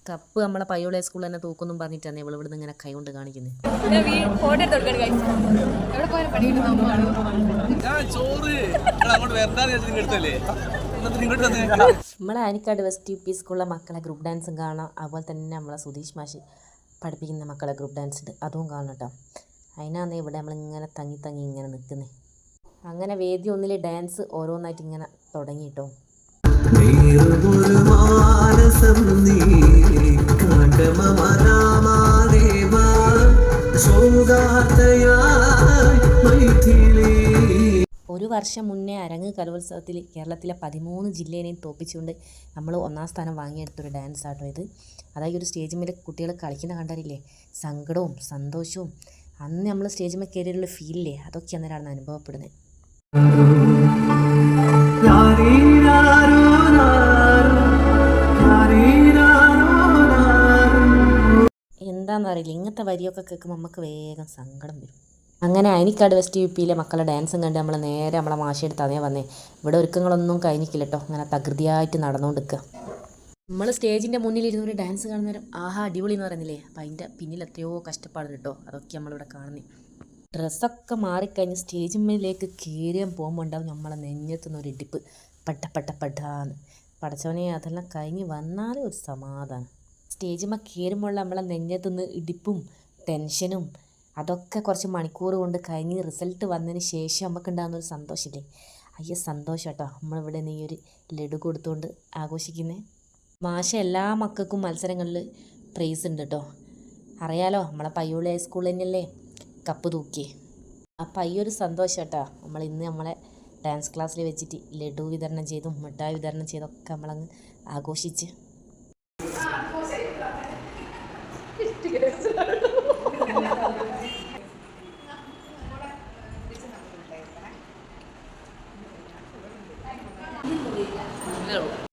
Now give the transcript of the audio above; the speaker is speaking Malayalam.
കപ്പ് നമ്മളെ പയ്യോളെ സ്കൂളിൽ തന്നെ തൂക്കൊന്നും പറഞ്ഞിട്ടാണ് ഇവൾ ഇവിടുന്ന് ഇങ്ങനെ കൈ കൊണ്ട് കാണിക്കുന്നത്. നമ്മളെ ആനിക്കാട് വെസ്റ്റ് യു പി സ്കൂളിലെ മക്കളെ ഗ്രൂപ്പ് ഡാൻസും കാണാം. അതുപോലെ തന്നെ നമ്മളെ സുധീഷ് മാഷ് പഠിപ്പിക്കുന്ന മക്കളെ ഗ്രൂപ്പ് ഡാൻസ് ഉണ്ട്, അതും കാണണം കേട്ടോ. അതിനാണ് ഇവിടെ നമ്മളിങ്ങനെ തങ്ങി തങ്ങി ഇങ്ങനെ നിൽക്കുന്നത്. അങ്ങനെ വേദി ഒന്നിൽ ഡാൻസ് ഓരോന്നായിട്ട് ഇങ്ങനെ തുടങ്ങി കേട്ടോ. ഒരു വർഷം മുന്നേ അരങ്ങ് കലോത്സവത്തിൽ കേരളത്തിലെ 13 ജില്ലയിനെയും തോപ്പിച്ചുകൊണ്ട് നമ്മൾ 1ാം സ്ഥാനം വാങ്ങിയെടുത്തൊരു ഡാൻസ് ആട്ടോ ഇത്. അതായത് ഒരു സ്റ്റേജ് മേലെ കുട്ടികൾ കളിക്കുന്ന കണ്ടറിയില്ലേ, സങ്കടവും സന്തോഷവും അന്ന് നമ്മൾ സ്റ്റേജ് മേൽ കയറിയുള്ള ഫീലില്ലേ, അതൊക്കെ അന്നേരമാണ് അനുഭവപ്പെടുന്നത്. എന്താണെന്നറിയില്ല, ഇങ്ങനത്തെ വരിയൊക്കെ കേൾക്കുമ്പോൾ നമുക്ക് വേഗം സങ്കടം വരും. അങ്ങനെ ആനിക്കാട് വെസ്റ്റ് യു പിയിലെ മക്കളെ ഡാൻസും കണ്ട് നമ്മൾ നേരെ നമ്മളെ മാഷെടുത്ത് അതേ വന്നേ. ഇവിടെ ഒരുക്കങ്ങളൊന്നും കഴിഞ്ഞിട്ടില്ല കേട്ടോ, അങ്ങനെ തകൃതിയായിട്ട് നടന്നുകൊണ്ടിരിക്കുക. നമ്മൾ സ്റ്റേജിൻ്റെ മുന്നിലിരുന്നൊരു ഡാൻസ് കാണുന്നേരം ആഹാ അടിപൊളി എന്ന് പറയുന്നില്ലേ, അപ്പം അതിൻ്റെ പിന്നിൽ എത്രയോ കഷ്ടപ്പാട് കേട്ടോ, അതൊക്കെ നമ്മളിവിടെ കാണുന്നത്. ഡ്രസ്സൊക്കെ മാറിക്കഴിഞ്ഞ് സ്റ്റേജിന്മേലേക്ക് കയറിയാൻ പോകുമ്പോൾ ഉണ്ടാവും നമ്മളെ നെഞ്ഞെത്തുന്നൊരു ഇടിപ്പ്, പെട്ടാന്ന്. പടച്ചവനെ അതെല്ലാം കഴിഞ്ഞ് വന്നാലും ഒരു സമാധാനം. സ്റ്റേജിന്മേൽ കയറുമ്പോൾ നമ്മളെ നെഞ്ഞെത്തുന്ന ഇടിപ്പും ടെൻഷനും അതൊക്കെ കുറച്ച് മണിക്കൂർ കൊണ്ട് കഴിഞ്ഞ് റിസൾട്ട് വന്നതിന് ശേഷം നമുക്കുണ്ടാകുന്നൊരു സന്തോഷമില്ലേ, അയ്യ സന്തോഷം കേട്ടോ. നമ്മളിവിടെ ഈ ഒരു ലഡു കൊടുത്തുകൊണ്ട് ആഘോഷിക്കുന്നത്. മാഷ എല്ലാ മക്കൾക്കും മത്സരങ്ങളിൽ പ്രൈസ് ഉണ്ട് കേട്ടോ. അറിയാലോ നമ്മളെ പയ്യോളി ഹൈസ്കൂളിൽ തന്നെയല്ലേ കപ്പ് തൂക്കി. അപ്പം ഈ ഒരു സന്തോഷം കേട്ടോ നമ്മൾ ഇന്ന് നമ്മളെ ഡാൻസ് ക്ലാസ്സിൽ വെച്ചിട്ട് ലഡു വിതരണം ചെയ്തും മിഠായി വിതരണം ചെയ്തൊക്കെ നമ്മളങ്ങ് ആഘോഷിച്ച്.